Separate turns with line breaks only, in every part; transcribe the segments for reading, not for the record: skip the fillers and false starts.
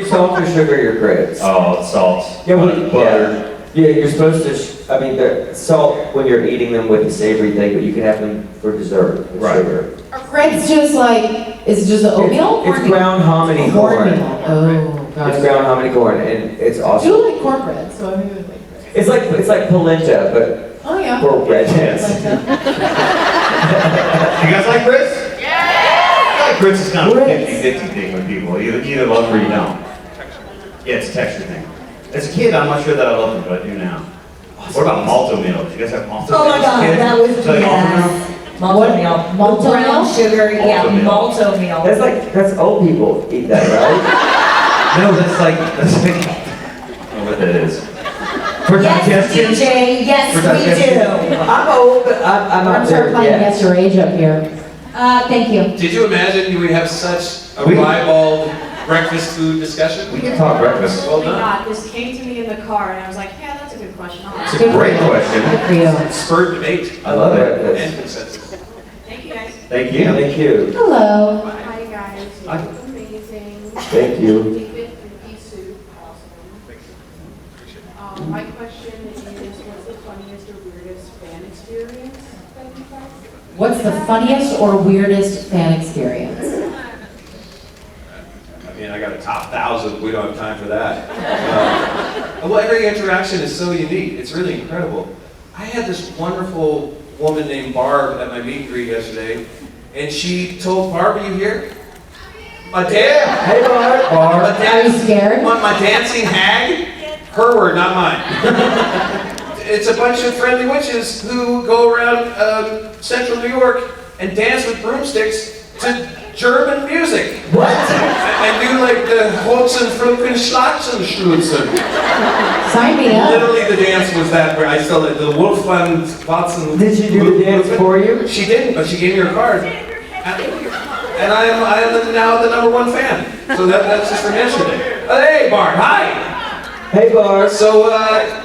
Salt or sugar your grits?
Oh, salt.
Yeah,
butter.
Yeah, you're supposed to, the salt when you're eating them with the savory thing, but you can have them for dessert with sugar.
Are grits just like, is it just the oatmeal?
It's ground hominy corn.
Oh, God.
It's ground hominy corn, and it's
I
awesome.
do like cornbread, so I maybe would like grits.
It's like polenta, but
Oh, yeah.
for redheads.
You guys like grits? Yeah! I feel like grits is kind of a 50-50 thing with people. You either love them or you don't. Yeah, it's a texture thing. As a kid, I'm not sure that I love them, but I do now. What about malto meal? Did you guys have malto meal?
Oh my God, that was, yes. Malto meal.
Malto
Brown
meal?
sugar, yeah,
Malto meal.
malto meal.
That's old people eat that, right?
No, that's like, I don't know what that is. For
Yes,
digestion?
DJ, yes,
For
we
digestion?
do.
I'm old, but I'm not
Start
there
playing
yet.
Guess Your Age up here. Thank you.
Did you imagine you would have such a
We-
ribald breakfast food discussion?
We can talk breakfast.
Well
Oh my
done.
God, this came to me in the car and I was like, yeah, that's a good question. I'll
It's
ask.
a great question.
Good for you.
Spurred debate
I love
and
it.
consensus.
Thank you guys.
Thank you.
Thank you.
Hello.
Hi guys, you
Hi.
look amazing.
Thank you.
Keep it in pea soup, awesome. My question is, what's the funniest or weirdest fan experience that you've had?
What's the funniest or weirdest fan experience?
I mean, I got a top 1,000. We don't have time for that. Well, every interaction is so unique. It's really incredible. I had this wonderful woman named Barb at my meet and greet yesterday, and she told Barb, "Are you here?" My dad.
Hey, Bart.
My
Are you scared?
My dancing hag? Her word, not mine. It's a bunch of friendly witches who go around central New York and dance with broomsticks to German music.
What?
And do like the Holzen, Fruken, Schlachtzenschlutzen.
Sign me up.
Literally the dance was that where I still the Wolfgang Watson.
Did she do the dance for you?
She didn't, but she gave me her card. And I am now the #1 fan. So that's just from yesterday. Hey Barb, hi!
Hey, Bart.
So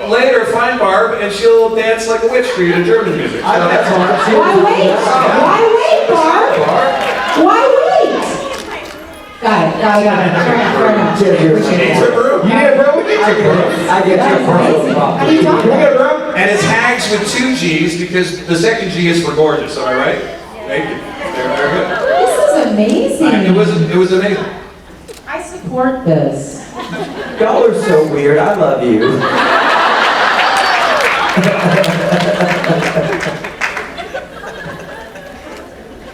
later, find Barb and she'll dance like a witch for you to German music.
I met Barb. She
Why
was-
wait? Why wait, Barb? Why wait? Got it. Fair enough.
Yeah, you're-
It's a broom.
Yeah, bro, we need
I
to
get it. I get
That's
your
amazing. How do you talk about it?
And it's hags with 2 G's because the second G is for gorgeous. Am I right? Thank you. Very good.
This is amazing.
It was amazing.
I support this.
Y'all are so weird. I love you.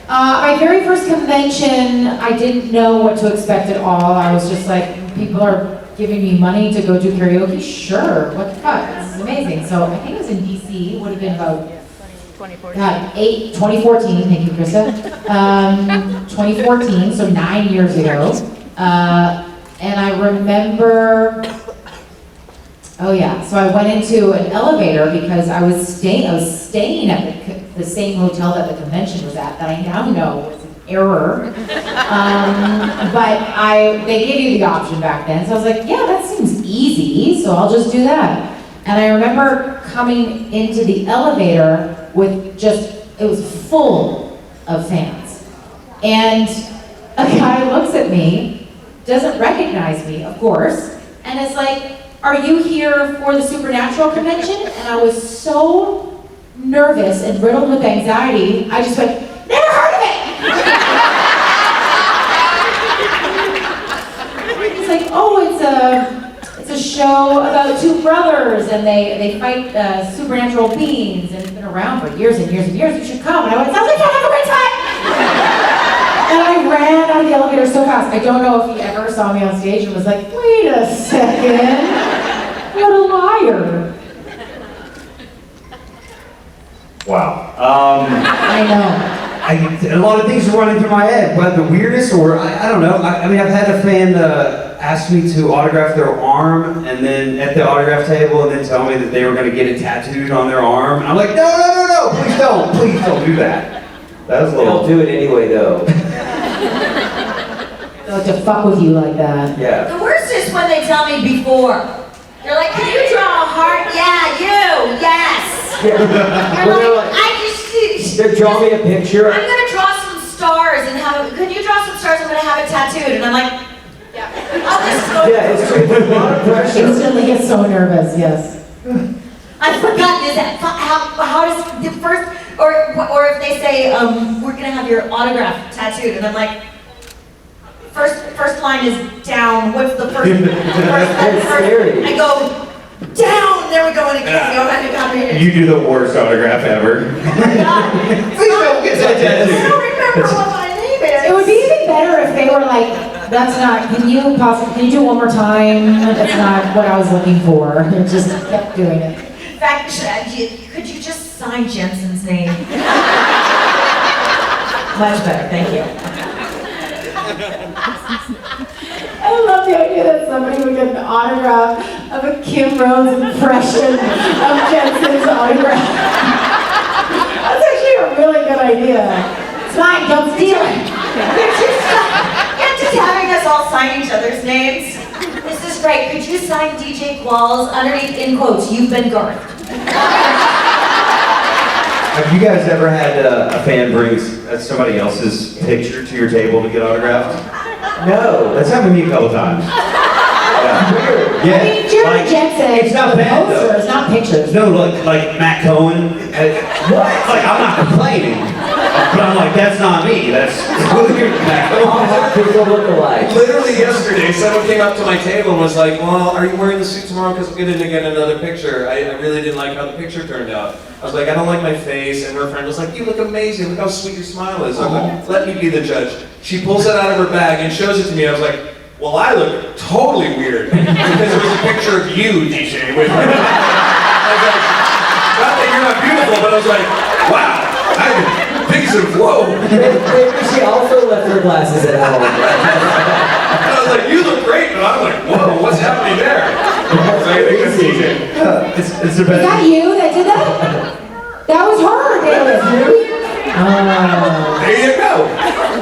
My very first convention, I didn't know what to expect at all. I was just like, people are giving me money to go do karaoke? Sure, what the fuck? This is amazing. So I think it was in DC, would have been about 2014, thank you, Krista. 2014, so 9 years ago. And I remember, oh yeah, so I went into an elevator because I was staying at the same hotel that the convention was at, that I now know was an error. But they gave you the option back then, so I was like, yeah, that seems easy, so I'll just do that. And I remember coming into the elevator with it was full of fans. And a guy looks at me, doesn't recognize me, of course, and is like, are you here for the Supernatural convention? And I was so nervous and riddled with anxiety, I just went, never heard of it! He's like, oh, it's a show about 2 brothers, and they fight supernatural beings, and it's been around for years and years and years. You should come. And I went, sounds like fun, have a great time! And I ran out of the elevator so fast. I don't know if he ever saw me on stage and was like, wait a second, what a liar.
Wow.
I know.
A lot of things are running through my head, but the weirdest, or I don't know. I mean, I've had a fan ask me to autograph their arm, and then at the autograph table, and then tell me that they were going to get it tattooed on their arm, and I'm like, no, please don't do that. That was a little.
They'll do it anyway, though.
So to fuck with you like that.
Yeah.
The worst is when they tell me before. They're like, can you draw a heart? Yeah, you, yes.
Yeah.
You're
Well,
like, I just,
They draw me a picture.
I'm gonna draw some stars and could you draw some stars? I'm gonna have it tattooed. And I'm like, yeah. Oh, this is going.
Yeah, it's true. There's a lot of pressure.
Instantly get so nervous, yes.
I forgot, is that, how does the first, or if they say, we're gonna have your autograph tattooed, and I'm like, first line is down, what's the first?
It's scary.
I go, down, there we go, and it can't go, and it got me.
You do the worst autograph ever. Please don't get that
I
tattoo.
don't remember what my name is.
It would be even better if they were like, that's not, can you do one more time? That's not what I was looking for. And just kept doing it.
In fact, could you just sign Jensen's name? Much better, thank you.
I love the idea that somebody would get an autograph of a Kim Rhodes impression of Jensen's autograph. That's actually a really good idea. It's mine, don't steal it.
You're just having us all sign each other's names. This is great. Could you sign DJ Qualls underneath in quotes, you've been garfed?
Have you guys ever had a fan bring somebody else's picture to your table to get autographed?
No.
That's happened to me a couple times. Yeah.
Weird.
Yeah.
I mean, Jeremy
like,
Jensen,
it's not bad, though.
posters, not pictures.
No, like Matt Cohen. What? Like, I'm not complaining. But I'm like, that's not me. That's Matt
All
Cohen.
people look alike.
Literally yesterday, someone came up to my table and was like, well, are you wearing the suit tomorrow because I'm going to get another picture? I really didn't like how the picture turned out. I was like, I don't like my face. And her friend was like, you look amazing. Look how sweet your smile is. I'm like, let me be the judge. She pulls it out of her bag and shows it to me. I was like, well, I look totally weird because it was a picture of you, DJ. With her. I was like, not that you're not beautiful, but I was like, wow, things have whoa.
Maybe she also left her glasses at home.
And I was like, you look great, but I'm like, whoa, what's happening there? So I think that's DJ.
It's the
Is that
best.
you that did that? That was her, David.
There you go.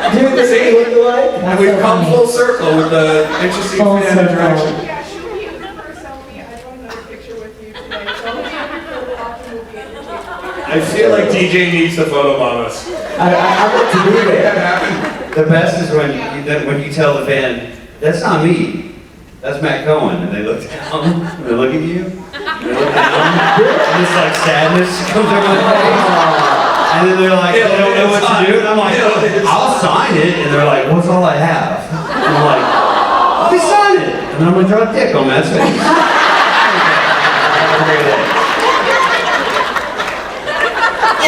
Dude, this
See?
look alike.
And we've come full circle with the interesting
Full
fan
circle.
interaction.
Yeah, should we remember a selfie? I want another picture with you today. So hopefully your photo option will be in the table.
I feel like DJ needs to photobomb us.
I want to be
Make that
there.
happen.
The best is when you tell the band, that's not me. That's Matt Cohen. And they look down, and they look at you, and they look down, and it's like sadness comes over my face. And then they're like, they don't know what to do. And I'm like, I'll sign it. And they're like, what's all I have? And I'm like, let me sign it. And I'm gonna draw a dick on Matt's face. Have a great day.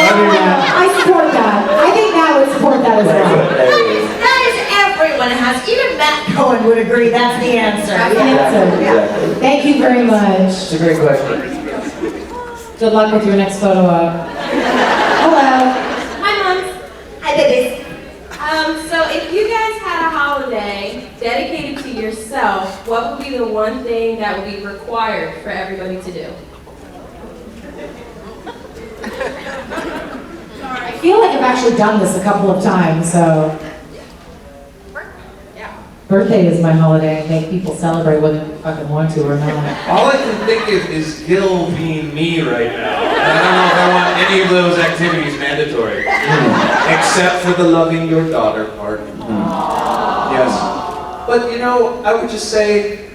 I support that. I think Matt would support that as well.
That is everyone has, even Matt Cohen would agree that's the answer.
That's the answer.
Exactly.
Thank you very much.
It's a great question.
Good luck with your next photo op. Hello.
Hi, moms.
Hi, babies.
So if you guys had a holiday dedicated to yourself, what would be the one thing that would be required for everybody to do?
I feel like I've actually done this a couple of times, so. Birthday is my holiday. I make people celebrate whether they fucking want to or not.
All I can think is Gil being me right now. And I don't know if I want any of those activities mandatory. Except for the loving your daughter part. Yes. But you know, I would say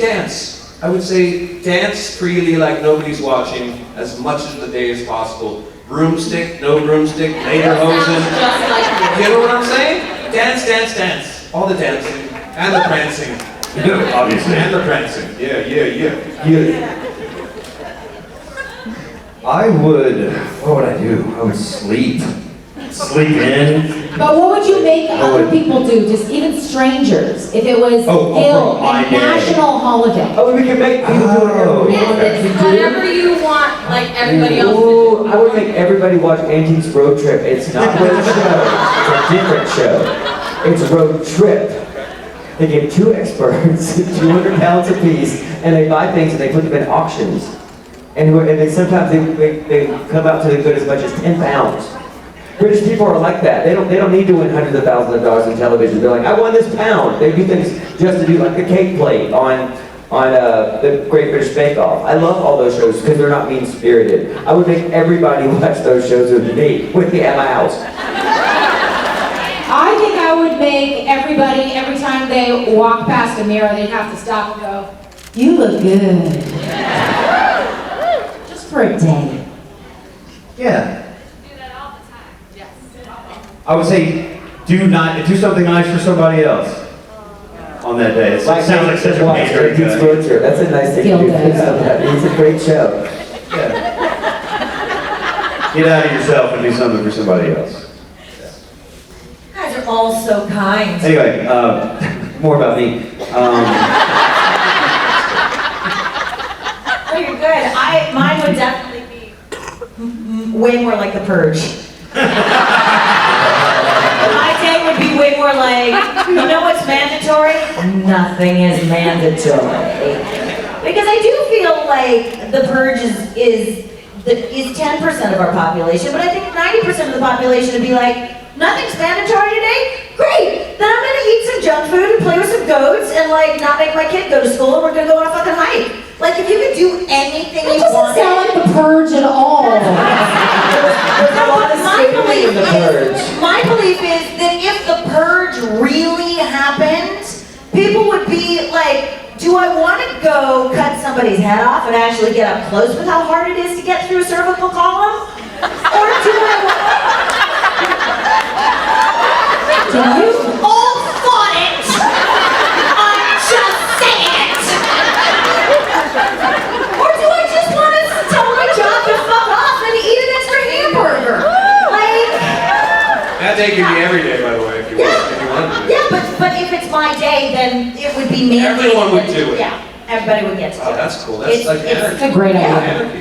dance. I would say dance freely like nobody's watching as much of the day as possible. Broomstick, no broomstick, lederhosen.
Just like you.
You know what I'm saying? Dance, dance, dance. All the dancing. And the prancing.
Obviously.
And the prancing. Yeah.
What would I do? I would sleep. Sleep in.
But what would you make other people do, just even strangers, if it was
Oh,
ill,
for my
a
day.
national holiday?
Oh, we can make people do whatever we want them to
Yes,
do.
whatever you want, like everybody else to
Ooh,
do.
I would make everybody watch Antiques Road Trip. It's not Road Show. It's a different show. It's Road Trip. They get two experts, 200 pounds apiece, and they buy things and they put them in auctions. And they sometimes they come out to the good as much as 10 pounds. British people are like that. They don't need to win hundreds of thousands of dollars in television. They're like, I won this pound. They do things just to do, like the cake plate on the Great British Bake Off. I love all those shows because they're not mean-spirited. I would make everybody watch those shows with me at my house.
I think I would make everybody, every time they walk past a mirror, they'd have to stop and go, "You look good." Just for a day.
Yeah.
Do that all the time. Yes.
I would say do something nice for somebody else on that day. It sounds like such a
watch
pandering
18's
guy.
road trip. That's a nice thing to do.
Yeah.
It's a great show.
Yeah. Get out of yourself and do something for somebody else.
You guys are all so kind.
Anyway, more about me.
Oh, you're good. Mine would definitely be way more like The Purge. My day would be way more like, you know what's mandatory? Nothing is mandatory. Because I do feel like The Purge is 10% of our population, but I think 90% of the population would be like, nothing's mandatory today? Great! Then I'm gonna eat some junk food and play with some goats and like not make my kid go to school and we're gonna go on a fucking hike. Like if you could do anything
That
you
doesn't
wanted.
sound like The Purge at all.
There's a lot of secrecy in the purge.
My belief is that if the purge really happened, people would be like, do I want to go cut somebody's head off and actually get up close with how hard it is to get through a cervical column? Or do I want... You've all thought it! I'm just saying it! Or do I just want to tell my job to fuck off and eat an extra hamburger? Like...
That day could be every day, by the way, if you wanted to.
Yeah, but if it's my day, then it would be mandated.
Everyone would do it.
Yeah, everybody would get to do
Oh,
it.
that's cool. That's like energy.
It's a great idea.
Energy.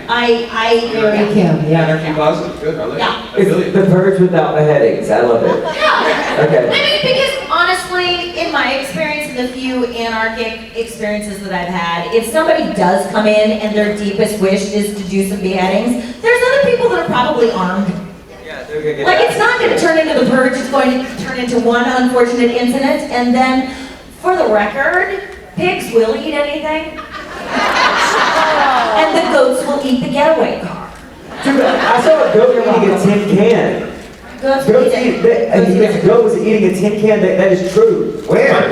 Very Kim, yeah.
Energy positive. Good. I like
Yeah.
it. I feel
It's
you.
the purge without the headaches. I love it.
Yeah.
Okay.
I mean, because honestly, in my experience, and the few anarchic experiences that I've had, if somebody does come in and their deepest wish is to do some beheadings, there's other people that are probably armed.
Yeah, they're gonna get
Like, it's not going to turn into The Purge, it's going to turn into one unfortunate incident, and then, for the record, pigs will eat anything. And the goats will eat the getaway car.
Dude, I saw a goat eating a tin can.
Goats will
Goats
eat
eat,
it. Goats eat
a
it.
goat was eating a tin can. That is true.
Where? When?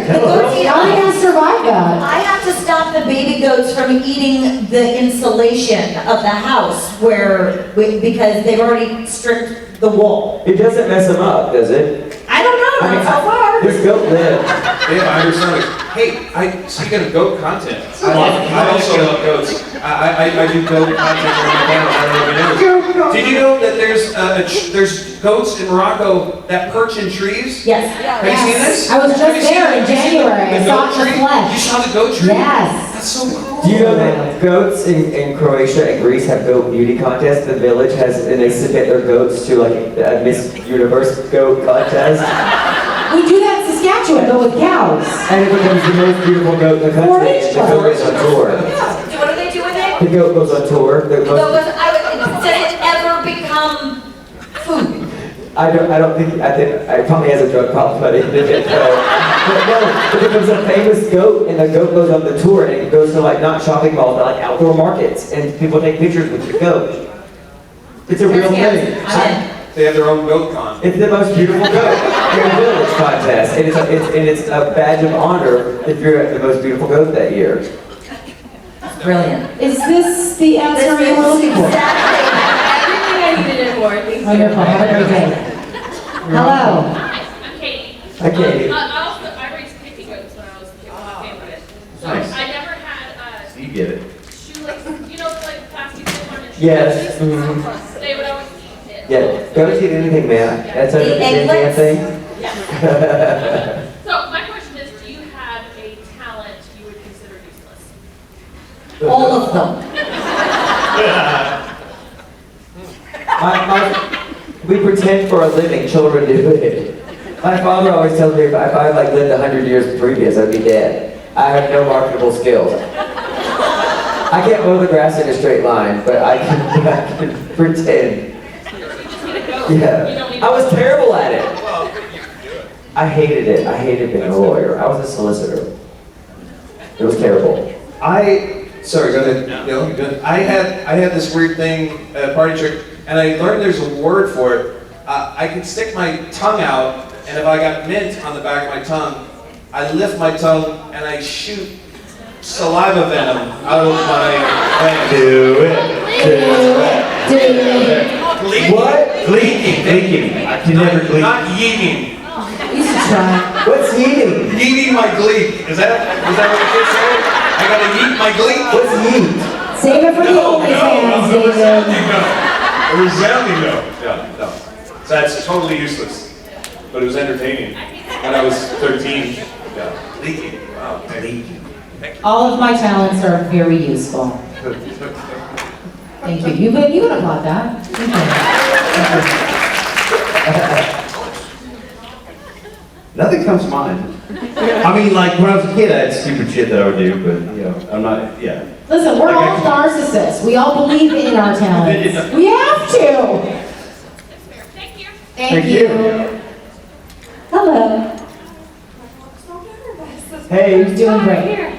The
Tell
goats
us.
eat
How are you gonna survive that?
I have to stop the baby goats from eating the insulation of the house because they've already stripped the wall.
It doesn't mess them up, does it?
I don't know, not so far.
This goat lived.
Yeah, I understand. Hey, speaking of goat content, I also love goats. I do goat content for my channel. I don't know if you know. Did you know that there's goats in Morocco that perch in trees?
Yes.
Have you seen this?
I was
Have you
just
seen
there in
have you seen
January. I
the
saw
goat
it in the
tree?
flesh.
You saw the goat tree?
Yes.
That's so cool.
Do you know that goats in Croatia and Greece have goat beauty contests? The village has, and they submit their goats to like a Miss Universe goat contest,
We do that in Saskatchewan, but with cows.
and it becomes the most beautiful goat in the country. And the goat goes on tour.
What do they do with it?
The goat goes on tour.
Does it ever become food?
I think it probably has a drug problem by the end of it. But no, it becomes a famous goat, and the goat goes on the tour, and it goes to like not shopping malls, but like outdoor markets, and people take pictures with the goat. It's a real thing.
They have their own goat con.
It's the most beautiful goat in the village contest, and it's a badge of honor if you're the most beautiful goat that year.
Brilliant.
Is this the answer you were looking for?
Everything I needed and more. Thanks.
Wonderful, have a great day. Hello.
I'm Katie.
Hi, Katie.
I raised picking goats when I was a kid with my family. So
Nice.
I never had
You get it.
shoelaces, you know, like plastic shoelaces.
Yes. Mhm.
They would always eat it.
Yeah, goats eat anything, man. That's a
The
damn
egglets?
thing.
So my question is, do you have a talent you would consider useless?
All of them.
We pretend for a living, children do it. My father always tells me if I like lived 100 years previous, I'd be dead. I have no marketable skills. I can't mow the grass in a straight line, but I can pretend.
You just need a goat.
Yeah.
You don't need
I was terrible at it. I hated it. I hated being a lawyer. I was a solicitor. It was terrible.
Sorry, go ahead. No, you're good. I had this weird thing, party trick, and I learned there's a word for it. I can stick my tongue out, and if I got mint on the back of my tongue, I lift my tongue and I shoot saliva venom out of my glands.
Do it.
Gleeking.
What?
Gleeking. I can never gleek.
Not yeeting.
You should try.
What's eating?
Yeeting my gleek. Is that what the kids say? I gotta yeet my gleek?
What's yeet?
Save it for the OnlyFans,
a
David.
resounding no. A resounding no. Yeah, no. So that's totally useless. But it was entertaining. When I was 13. Yeah. Leaking. Wow. Leaking. Thank you.
All of my talents are very useful. Thank you. You would applaud that. Thank you.
Nothing comes to mind. I mean, like when I was a kid, I had stupid shit that I would do, but you know, I'm not. Yeah.
Listen, we're all narcissists. We all believe in our talents. We have to.
Thank you.
Thank you. Hello.
I'm so nervous.
Hey.
You're doing great.
Here.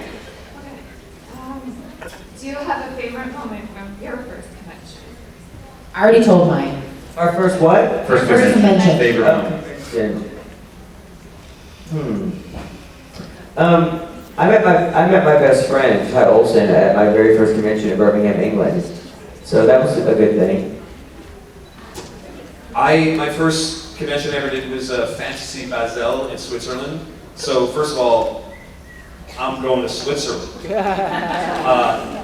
Okay. Do you have a favorite moment from your first convention?
I already told mine.
Our first what?
First
convention.
favorite moment.
I met my best friend, Todd Olson, at my very first convention in Birmingham, England. So that was a good thing.
My first convention I ever did was Fantasy Basel in Switzerland. So first of all, I'm going to Switzerland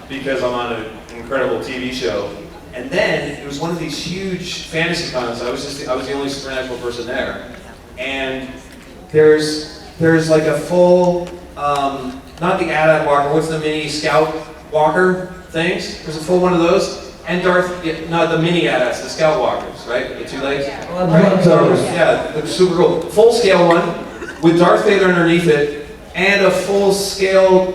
because I'm on an incredible TV show. And then it was one of these huge fantasy cons. I was the only supernatural person there. And there's like a full, not the AT-AT walker, what's the mini scout walker things? There's a full one of those. And not the mini AT-ATs, the scout walkers, right? The 2 legs. Yeah, the super cool. Full scale one with Darth Vader underneath it and a full scale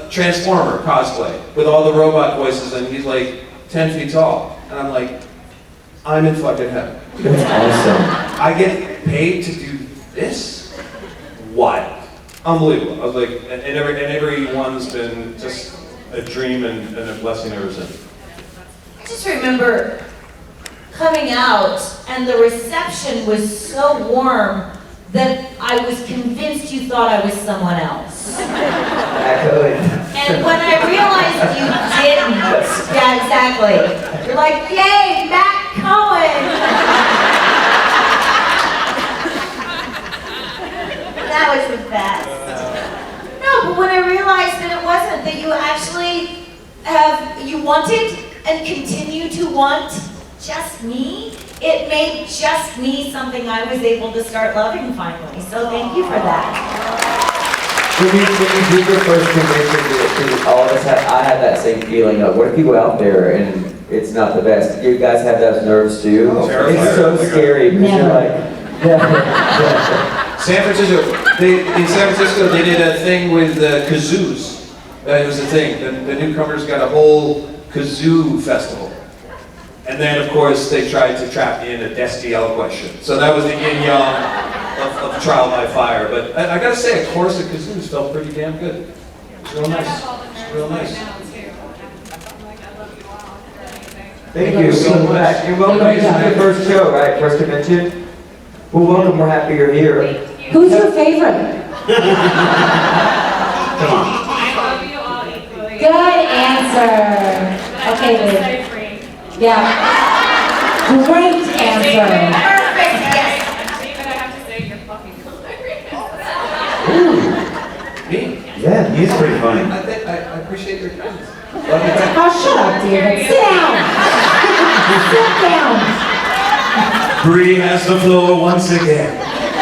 Transformer cosplay with all the robot voices, and he's like 10 feet tall. And I'm like, I'm in fucking heaven.
That's awesome.
I get paid to do this? What? Unbelievable. I was like, and every one's been just a dream and a blessing ever since.
I just remember coming out and the reception was so warm that I was convinced you thought I was someone else. And when I realized you didn't, yeah, exactly. You're like, yay, Matt Cohen! That was the best. No, but when I realized that it wasn't, that you actually you wanted and continue to want just me, it made just me something I was able to start loving finally. So thank you for that.
When you did your first convention, all of us I had that same feeling of, what if you go out there and it's not the best? You guys have those nerves too? It's so scary because you're like,
San Francisco, in San Francisco, they did a thing with kazoos. That was the thing. The newcomers got a whole kazoo festival. And then, of course, they tried to trap me in a Destiel question. So that was the yin-yang of trial by fire. But I gotta say, a chorus of kazoos felt pretty damn good. It's real nice. It's real nice.
thank you so much. You're welcome. This is your first show, right? First convention? Well, welcome. We're happy you're here.
Who's your favorite?
Come on.
I love you all equally.
Good answer. Okay, Liz. Yeah. Great answer.
Perfect, yes.
David, I have to say, you're fucking hilarious.
Me?
Yeah, he's pretty funny.
I appreciate your kindness.
Oh, shut up, David. Sit down. Sit down.
Bree has the floor once again.